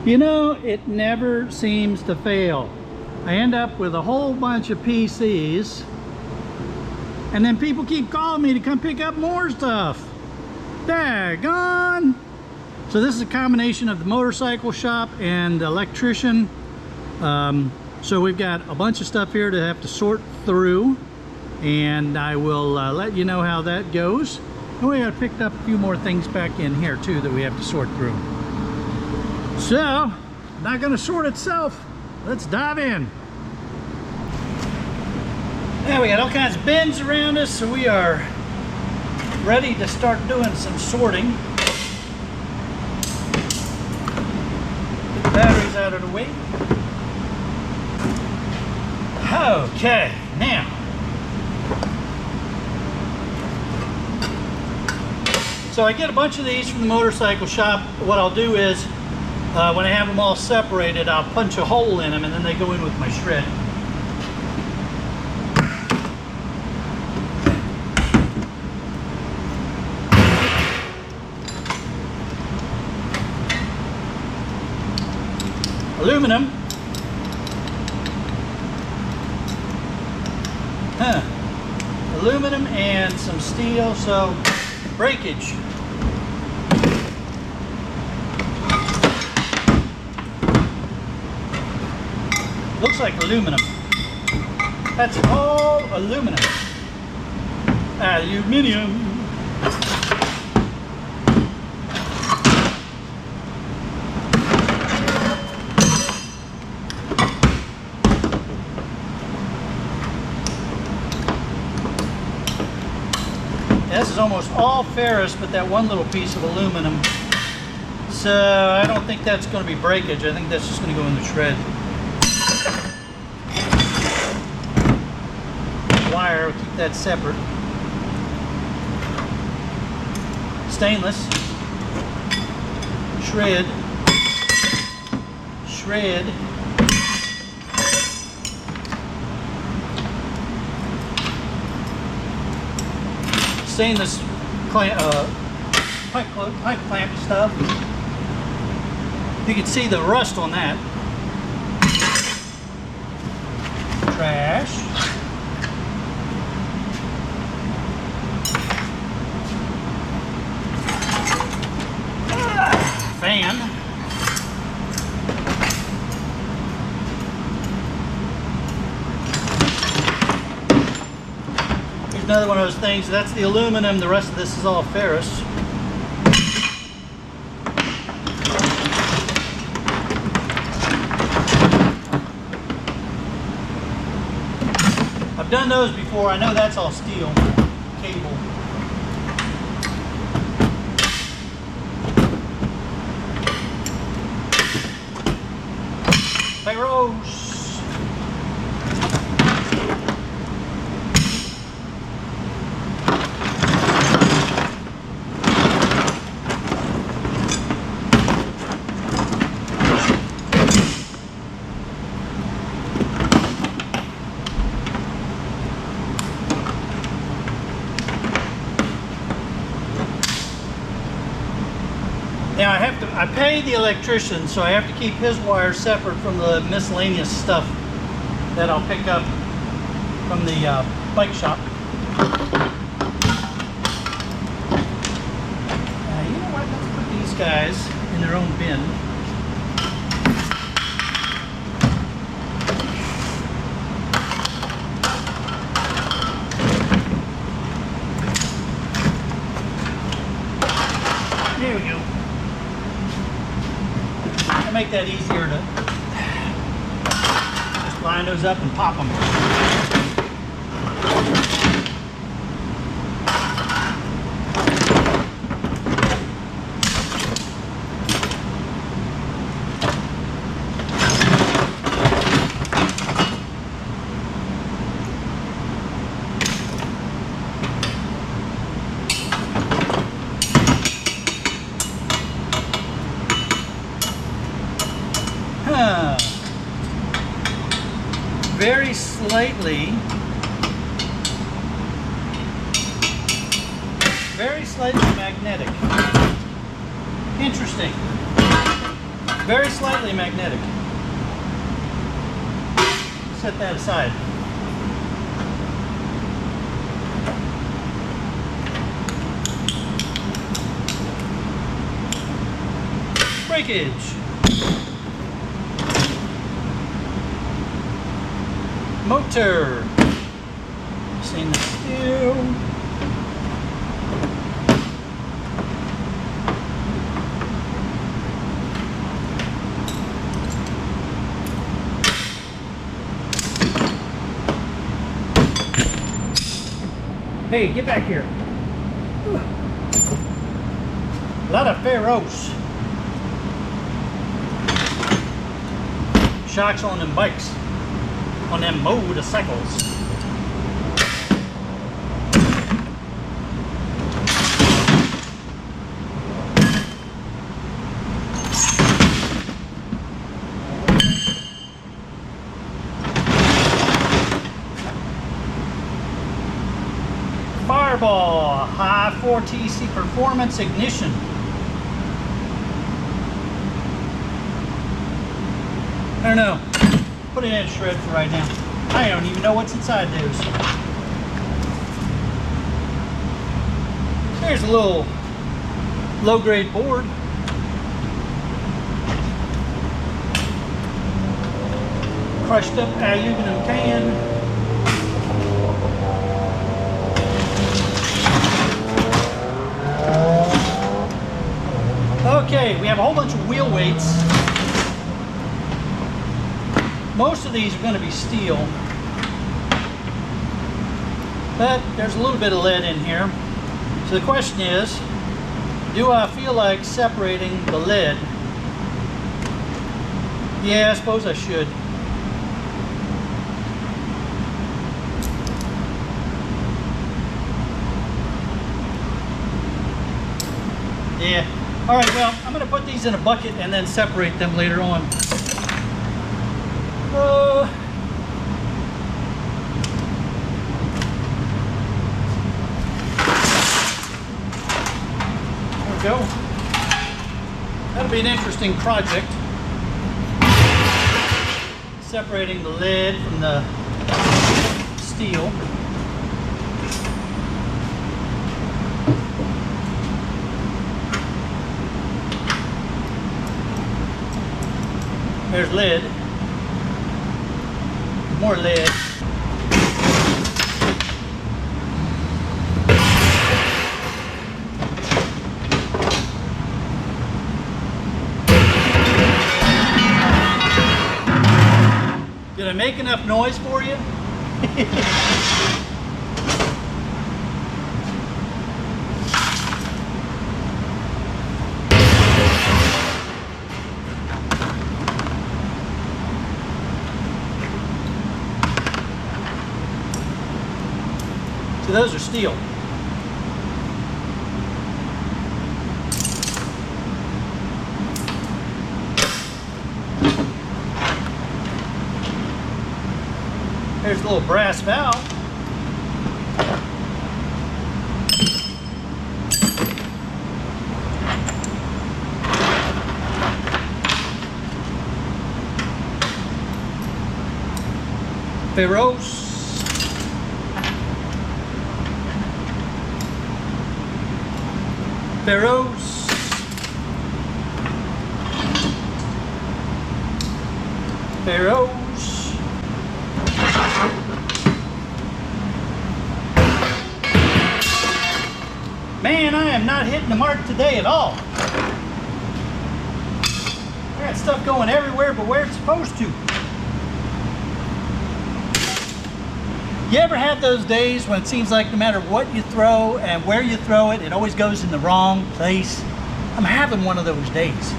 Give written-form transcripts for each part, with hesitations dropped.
You know, it never seems to fail. I end up with a whole bunch of PCs, and then people keep calling me to come pick up more stuff. Daggone! So this is a combination of the motorcycle shop and the electrician. So we've got a bunch of stuff here to have to sort through, and I will let you know how that goes. And we got picked up a few more things back in here too that we have to sort through. So, not gonna sort itself. Let's dive in. Now we got all kinds of bins around us, so we are ready to start doing some sorting. Get the batteries out of the way. Okay, now so I get a bunch of these from the motorcycle shop. What I'll do is when I have them all separated, I'll punch a hole in them and then they go in with my shred. Aluminum. Aluminum and some steel, so breakage. Looks like aluminum. That's all aluminum. Aluminium. This is almost all ferrous, but that one little piece of aluminum. So I don't think that's going to be breakage. I think that's just going to go in the shred. Wire, we'll keep that separate. Stainless. Shred. Shred. Stainless pipe clamp stuff. You can see the rust on that. Trash. Fan. Here's another one of those things. That's the aluminum. The rest of this is all ferrous. I've done those before. I know that's all steel. Cable. Ferrous. Now I pay the electrician, so I have to keep his wires separate from the miscellaneous stuff that I'll pick up from the bike shop. You know what? Let's put these guys in their own bin. There we go. Make that easier to just line those up and pop them. Very slightly magnetic. Interesting. very slightly magnetic. Set that aside. Breakage. Motor. Stainless steel. Hey, get back here. A lot of ferros. Shocks on them bikes, on them motorcycles. Fireball, high 4TC performance ignition. I don't know. Put it in a shred for right now. I don't even know what's inside those. There's a little low-grade board. Crushed up aluminum can. Okay, we have a whole bunch of wheel weights. Most of these are going to be steel, but there's a little bit of lead in here. So the question is, do I feel like separating the lead? Yeah, I suppose I should. Yeah. All right, well, I'm going to put these in a bucket and then separate them later on. There we go. That'll be an interesting project. Separating the lead from the steel. There's lead. More lead. Did I make enough noise for you? So those are steel. There's a little brass valve. Ferros. Ferros. Ferros. Man, I am not hitting the mark today at all. I got stuff going everywhere but where it's supposed to. You ever had those days when it seems like no matter what you throw and where you throw it, it always goes in the wrong place? I'm having one of those days.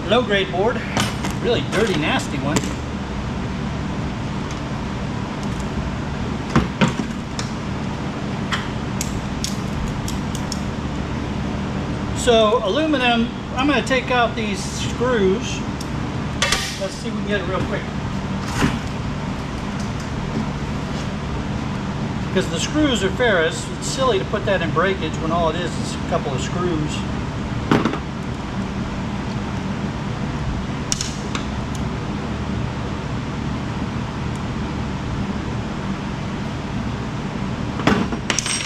Low grade board, really dirty, nasty one. So aluminum I'm going to take out these screws. Let's see if we can get it real quick. Because the screws are ferrous, it's silly to put that in breakage when all it is a couple of screws.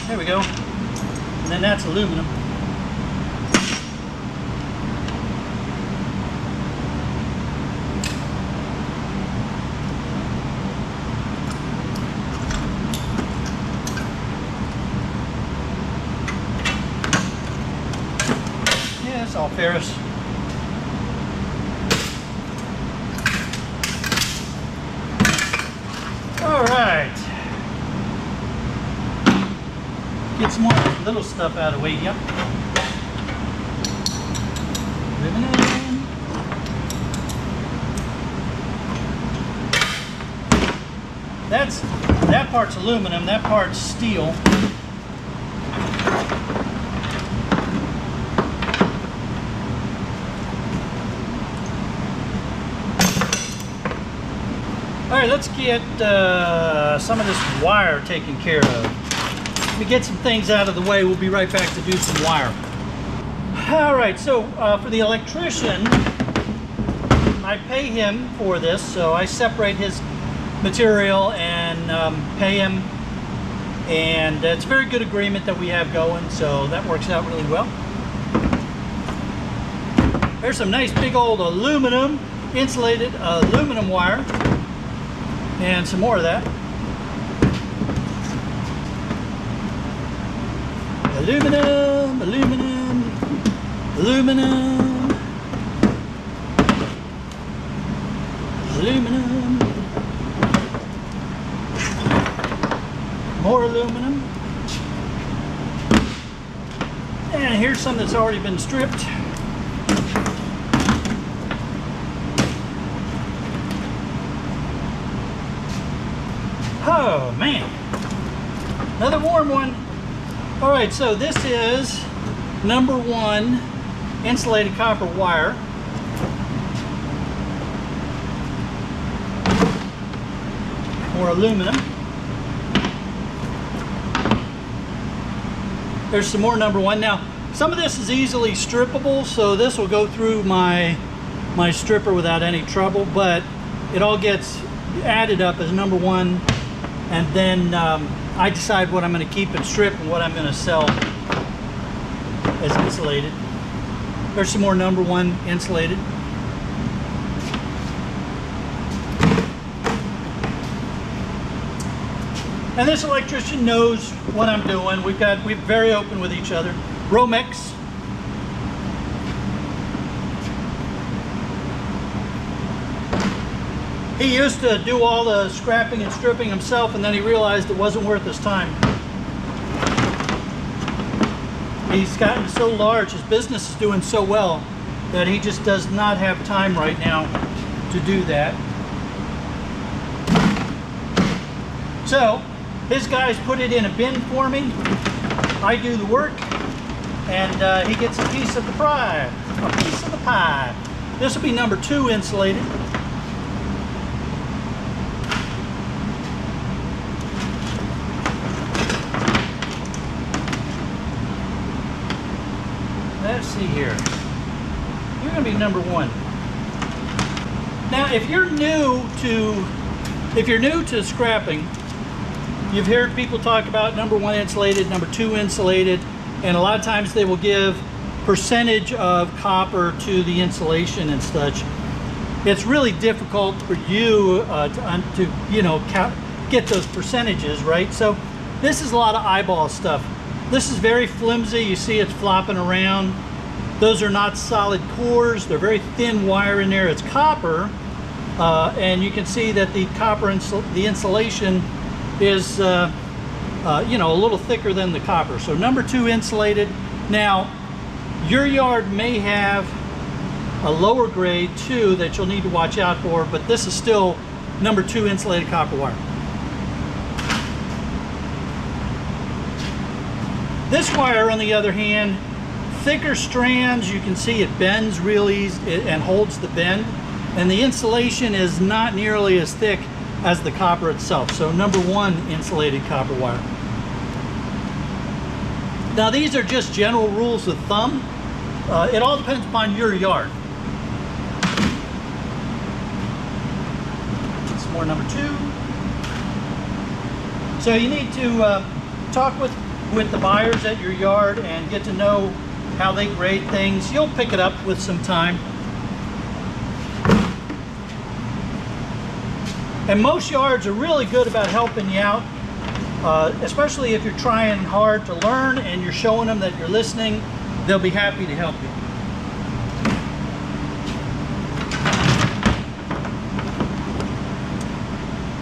There we go. And then that's aluminum. Yeah, it's all ferrous. All right. Get some more little stuff out of the way. Yep. Ribbon in. That part's aluminum. That part's steel. All right, let's get some of this wire taken care of. Let me get some things out of the way. We'll be right back to do some wire. All right, so for the electrician, I pay him for this, so I separate his material and pay him, and it's a very good agreement that we have going, so that works out really well. There's some nice big old aluminum, insulated aluminum wire, and some more of that. Aluminum, aluminum, aluminum, aluminum, more aluminum, and here's some that's already been stripped. Oh man, another warm one. All right, so this is #1 insulated copper wire. More aluminum. There's some more #1. Now, some of this is easily strippable, so this will go through my stripper without any trouble, but it all gets added up as #1, and then I decide what I'm going to keep and strip and what I'm going to sell as insulated. There's some more #1 insulated. And this electrician knows what I'm doing. We're very open with each other. Romex. He used to do all the scrapping and stripping himself, and then he realized it wasn't worth his time. He's gotten so large, his business is doing so well, that he just does not have time right now to do that. So, his guys put it in a bin for me. I do the work, and he gets a piece of the pie. A piece of the pie. This will be #2 insulated. Let's see here. You're going to be #1. Now, if you're new to scrapping, you've heard people talk about #1 insulated, #2 insulated, and a lot of times they will give percentage of copper to the insulation and such. It's really difficult for you to get those percentages, right? So this is a lot of eyeball stuff. This is very flimsy. You see it's flopping around. Those are not solid cores. They're very thin wire in there. It's copper, and you can see that the copper, the insulation is a little thicker than the copper. So #2 insulated. Now, your yard may have a lower grade too that you'll need to watch out for, but this is still #2 insulated copper wire. This wire, on the other hand, thicker strands, you can see it bends real easy and holds the bend, and the insulation is not nearly as thick as the copper itself. So number one, insulated copper wire. Now these are just general rules of thumb. It all depends upon your yard. Some more number two. So you need to talk with the buyers at your yard and get to know how they grade things. You'll pick it up with some time. And most yards are really good about helping you out, especially if you're trying hard to learn and you're showing them that you're listening. They'll be happy to help you.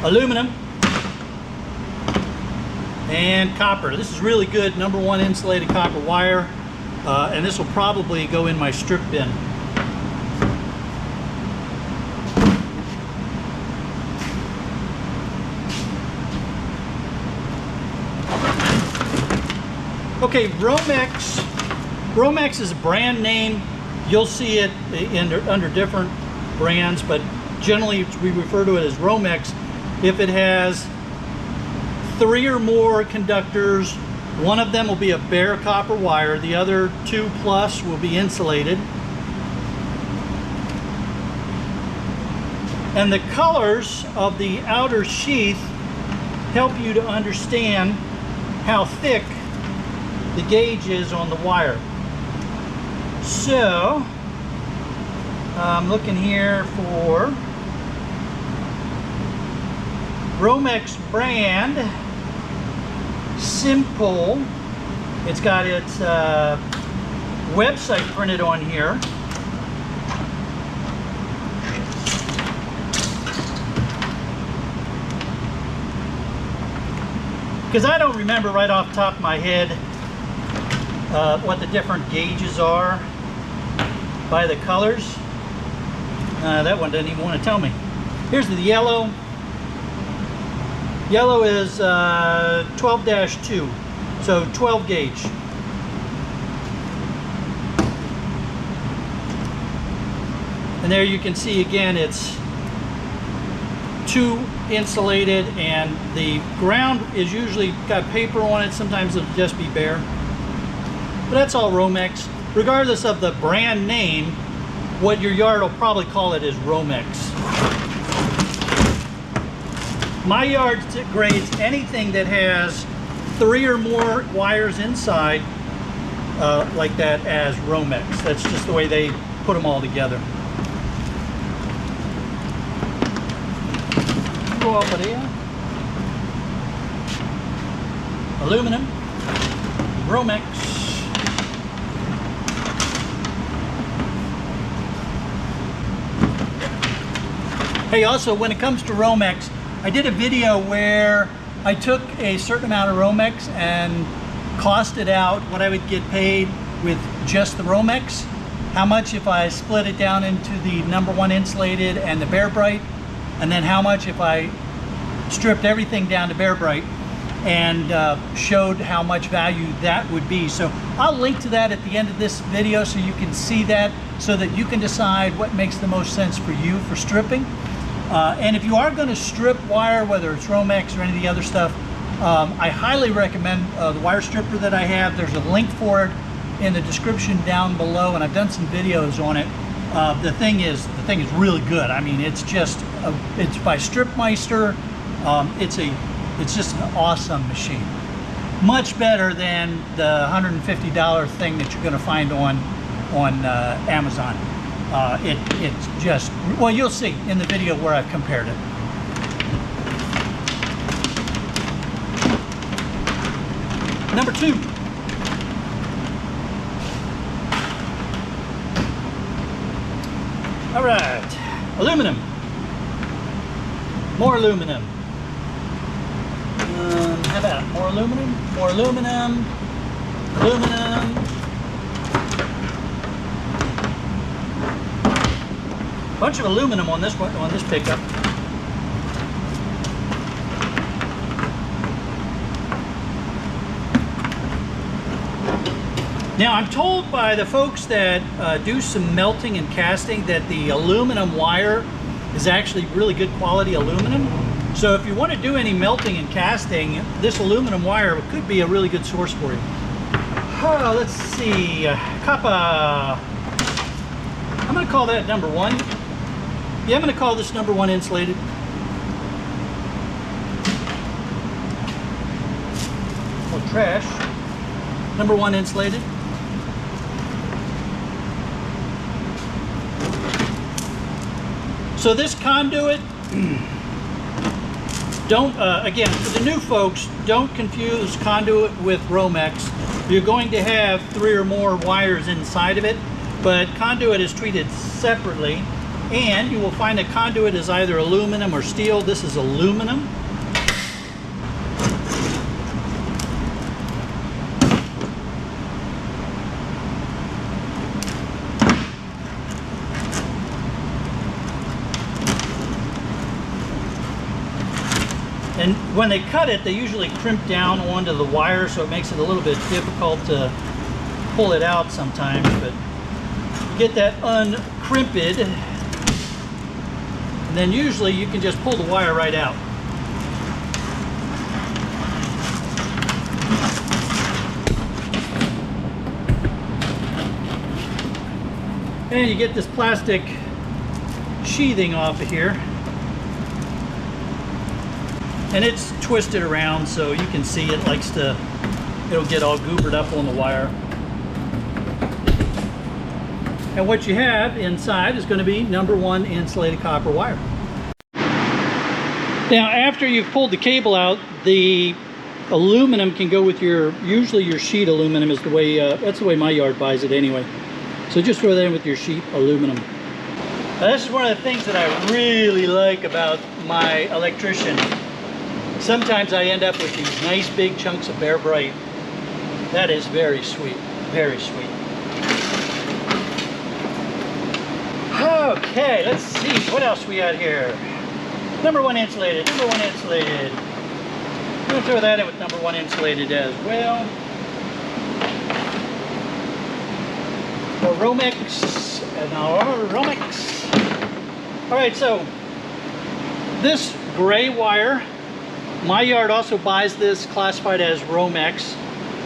Aluminum and copper. This is really good, number one insulated copper wire, and this will probably go in my strip bin. Okay, Romex. Romex is a brand name. You'll see it under different brands, but generally we refer to it as Romex if it has 3 or more conductors. One of them will be a bare copper wire, the other 2 plus will be insulated. And the colors of the outer sheath help you to understand how thick the gauge is on the wire. So I'm looking here for Romex brand, simple. It's got its website printed on here. Because I don't remember right off the top of my head what the different gauges are by the colors. That one doesn't even want to tell me. Here's the yellow. Yellow is 12-2, so 12 gauge. And there you can see again it's 2 insulated, and the ground is usually got paper on it. Sometimes it'll just be bare. But that's all Romex. Regardless of the brand name, what your yard will probably call it is Romex. My yard grades anything that has 3 or more wires inside like that as Romex. That's just the way they put them all together. Go over there. Aluminum, Romex. Hey, also when it comes to Romex, I did a video where I took a certain amount of Romex and costed out what I would get paid with just the Romex. How much if I split it down into the number one insulated and the Bear Bright, and then how much if I stripped everything down to Bear Bright and showed how much value that would be. So I'll link to that at the end of this video so you can see that, so that you can decide what makes the most sense for you for stripping. And if you are going to strip wire, whether it's Romex or any of the other stuff, I highly recommend the wire stripper that I have. There's a link for it in the description down below, and I've done some videos on it. The thing is really good. I mean, it's just it's by Stripmeister. It's just an awesome machine. Much better than the $150 thing that you're going to find on Amazon. It's just, well, you'll see in the video where I've compared it. Number 2. All right, aluminum. More aluminum. How about more aluminum? More aluminum. Aluminum. Bunch of aluminum on this one, on this pickup. Now I'm told by the folks that do some melting and casting that the aluminum wire is actually really good quality aluminum. So if you want to do any melting and casting, this aluminum wire could be a really good source for you. Oh, let's see, copper. I'm going to call that number 1. Yeah, I'm going to call this number 1 insulated. Oh, trash. Number 1 insulated. So this conduit, don't, again, for the new folks, don't confuse conduit with Romex. You're going to have 3 or more wires inside of it, but conduit is treated separately, and you will find that conduit is either aluminum or steel. This is aluminum. And when they cut it, they usually crimp down onto the wire, so it makes it a little bit difficult to pull it out sometimes. But get that uncrimped, and then usually you can just pull the wire right out. And you get this plastic sheathing off of here. And it's twisted around so you can see it likes to, it'll get all goobered up on the wire. And what you have inside is going to be number 1 insulated copper wire. Now after you've pulled the cable out, the aluminum can go with your, usually your sheet aluminum is the way, that's the way my yard buys it anyway. So just throw that in with your sheet aluminum. Now this is one of the things that I really like about my Electrician. Sometimes I end up with these nice big chunks of Bear Bright. That is very sweet, very sweet. Okay, let's see, what else we got here? Number 1 insulated, number 1 insulated. I'm going to throw that in with number 1 insulated as well. Or Romex, and Romex. All right, so this gray wire, my yard also buys this classified as Romex.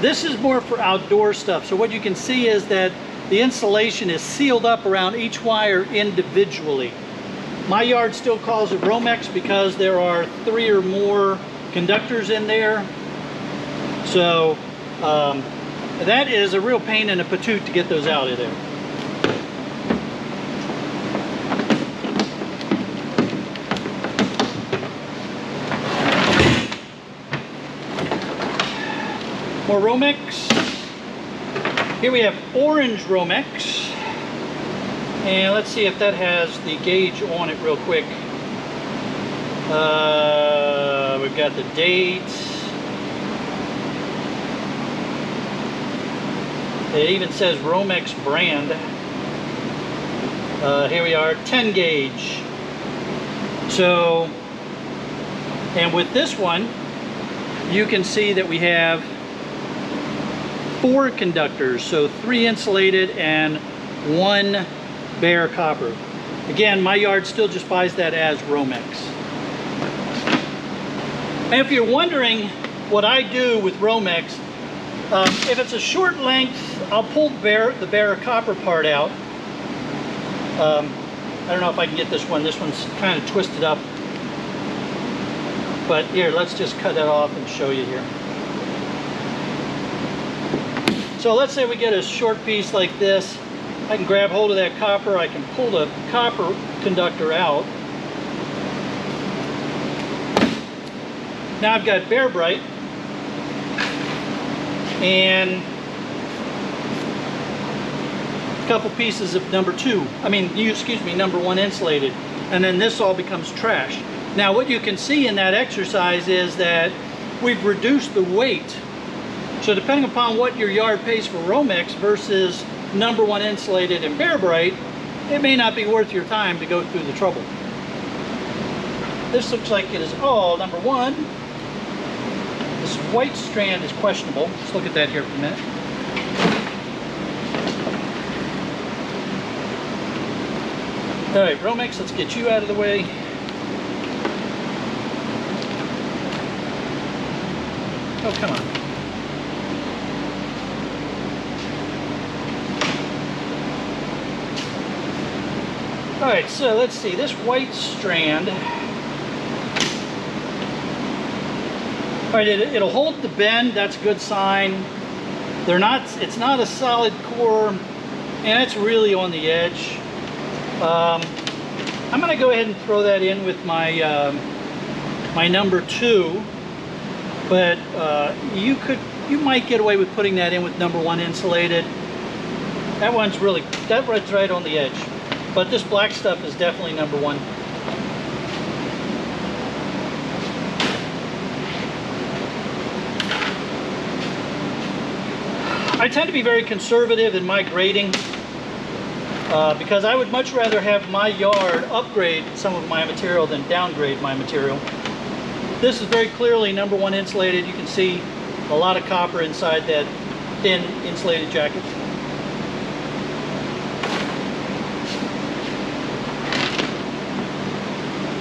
This is more for outdoor stuff. So what you can see is that the insulation is sealed up around each wire individually. My yard still calls it Romex because there are 3 or more conductors in there. So that is a real pain in the patoot to get those out of there. More Romex. Here we have orange Romex. And let's see if that has the gauge on it real quick. We've got the date. It even says Romex brand. Here we are, 10 gauge. So, and with this one, you can see that we have 4 conductors, so 3 insulated and 1 bare copper. Again, my yard still just buys that as Romex. And if you're wondering what I do with Romex, if it's a short length, I'll pull the bare copper part out. I don't know if I can get this one. This one's kind of twisted up. But here, let's just cut that off and show you here. So let's say we get a short piece like this. I can grab hold of that copper. I can pull the copper conductor out. Now I've got Bear Bright and a couple pieces of number 1 insulated, and then this all becomes trash. Now what you can see in that exercise is that we've reduced the weight. So depending upon what your yard pays for Romex versus number 1 insulated and Bear Bright, it may not be worth your time to go through the trouble. This looks like it is all number 1. This white strand is questionable. Let's look at that here for a minute. All right, Romex, let's get you out of the way. Oh, come on. All right, so let's see, this white strand. All right, it'll hold the bend, that's a good sign. It's not a solid core, and it's really on the edge. I'm gonna go ahead and throw that in with my my number 2, but you might get away with putting that in with number 1 insulated. That one's right on the edge, but this black stuff is definitely number 1. I tend to be very conservative in my grading because I would much rather have my yard upgrade some of my material than downgrade my material. This is very clearly number 1 insulated. You can see a lot of copper inside that thin insulated jacket.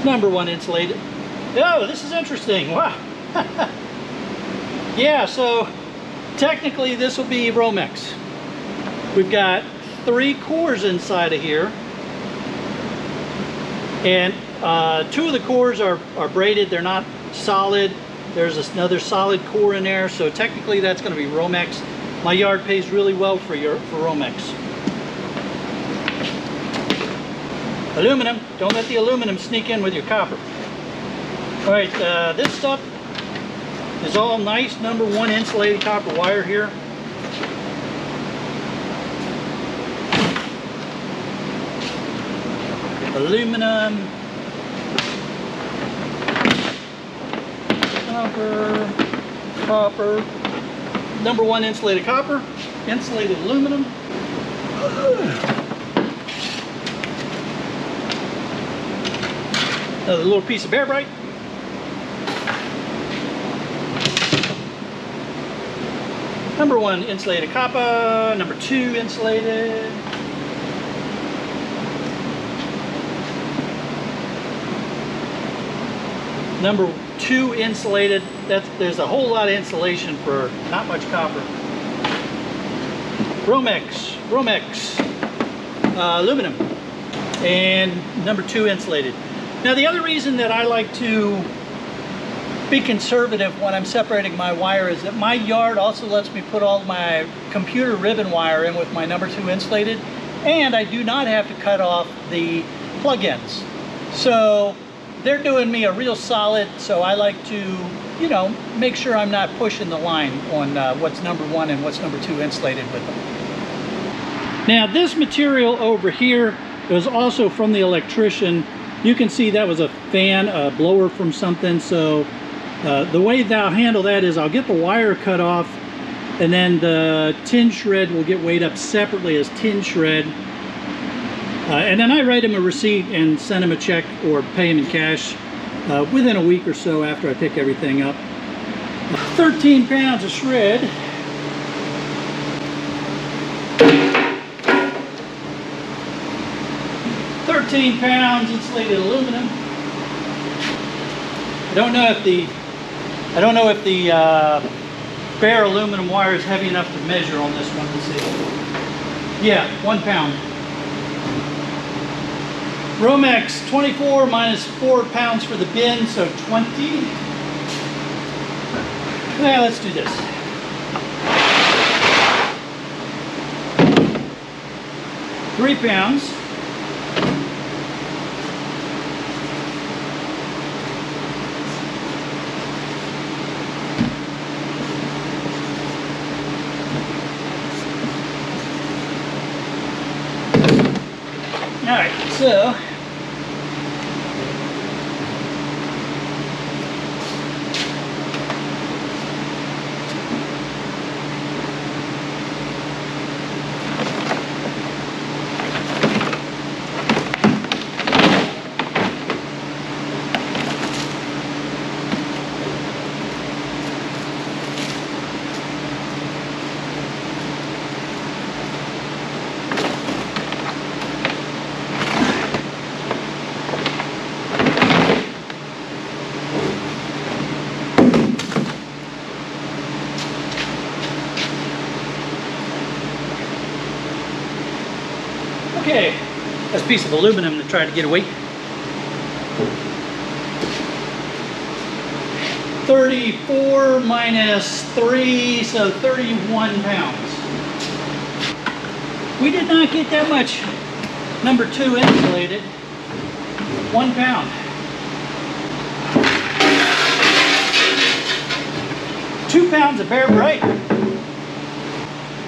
Number 1 insulated. Oh, this is interesting. Wow. Yeah, so technically this will be Romex. We've got 3 cores inside of here, and 2 of the cores are braided. They're not solid. There's another solid core in there, so technically that's going to be Romex. My yard pays really well for Romex. Aluminum. Don't let the aluminum sneak in with your copper. All right, this stuff is all nice number 1 insulated copper wire here. Aluminum, copper, number 1 insulated copper, insulated aluminum. Another little piece of Bear Bright. Number 1 insulated copper, number 2 insulated. Number 2 insulated. There's a whole lot of insulation for not much copper. Romex, aluminum, and number 2 insulated. Now the other reason that I like to be conservative when I'm separating my wire is that my yard also lets me put all my computer ribbon wire in with my number 2 insulated, and I do not have to cut off the plug-ins. So they're doing me a real solid, so I like to, you know, make sure I'm not pushing the line on what's number 1 and what's number 2 insulated with them. Now this material over here was also from the Electrician. You can see that was a fan, a blower from something. So the way that I'll handle that is I'll get the wire cut off, and then the tin shred will get weighed up separately as tin shred. And then I write him a receipt and send him a check or pay him in cash within a week or so after I pick everything up. 13 pounds of shred. £13 insulated aluminum. I don't know if the bare aluminum wire is heavy enough to measure on this one. Let's see. Yeah, 1 pound. Romex 24 minus 4 pounds for the bin, so 20. Now let's do this. £3. All right, so That's a piece of aluminum to try to get away. 34 minus 3, so 31 pounds. We did not get that much number 2 insulated. 1 pound. 2 pounds of bare bright.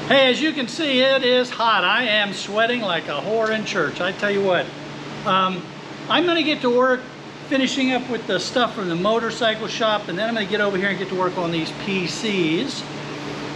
Hey, as you can see, it is hot. I am sweating like a whore in church. I tell you what, I'm gonna get to work finishing up with the stuff from the motorcycle shop, and then I'm gonna get over here and get to work on these PCs.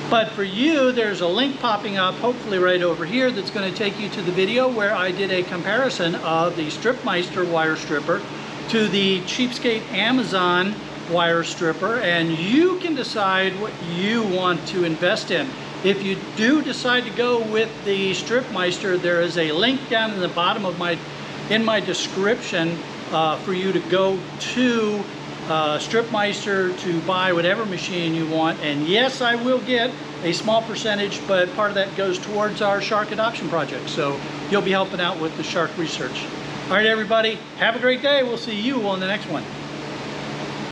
But for you, there's a link popping up, hopefully right over here, that's gonna take you to the video where I did a comparison of the Stripmeister wire stripper to the cheapskate Amazon wire stripper, and you can decide what you want to invest in. If you do decide to go with the Stripmeister, there is a link down in the bottom of my description for you to go to Stripmeister to buy whatever machine you want. And yes, I will get a small percentage, but part of that goes towards our shark adoption project. So you'll be helping out with the shark research. All right, everybody, have a great day. We'll see you on the next one.